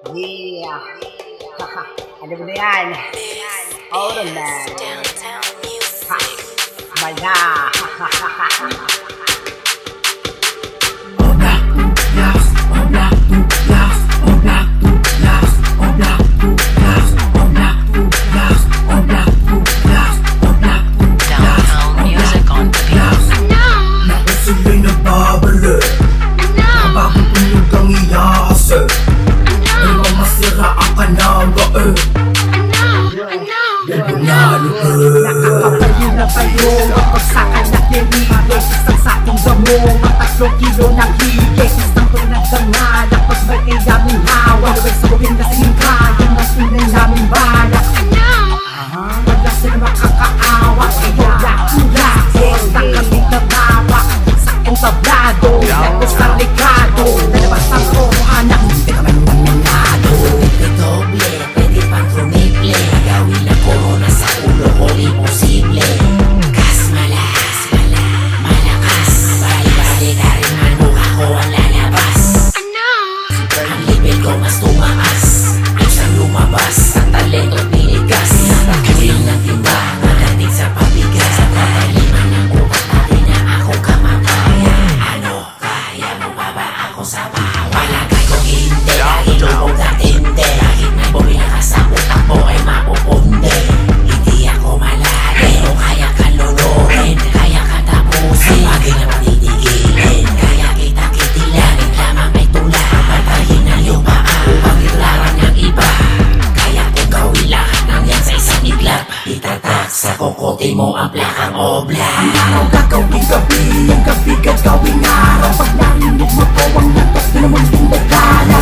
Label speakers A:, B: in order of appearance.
A: Yeah. Alam mo na yan. Automan. Ha. Mala.
B: Downtown music on the beat.
C: Sila'y nagbabalik Ang bagong tunog ang iahasal Ay mamasiraan ka na ba eh Ganyan
D: Nakakapaliw na bayo Kapagsakan na kirilo Isang sakong damo Ang 3 kilo ng higit Isang tunag ng alak Pag may kayaming hawak Walaway sa gawin na siningkayan Ang tunay naming balak Wala sila makakaawa Kayo lahat Sa kaming nababak Sa entablado Ito sa likado Dalabas ang anak Hindi ka man mananado
E: Doble, pwede pang tumiple Gawin na corona sa ulo ko, imposible Kas malakas, malakas Bali-bali ka rin man, mukha ko ang lalabas Ang level ko mas tumaas Kusang lumabas, ang talento tinigas Pagkawin ng timba, magating sa pabigas Sa pataliman ng upat natin na ako kamapaya Ano, kaya mo ba ba ako sa bawa? Palagay ko hindi, dahil lubog na tindi Kahit may bumila ka sa utak mo ay mapupunde Hindi ako malalim, pero kaya ka luluhin Kaya ka tapusin, bagay na patitigilin Kaya kita kitilangin, lamang may tula Patayin na yung paa upang itularan ng iba Kaya kung gawin lahat ng yan sa isang iglap Itatak sa kokote mo ang plakang obla
D: Ang araw gagawin gabi Ang gabi gagawin araw Pag narinig mo to ang lantok na naman din nagkala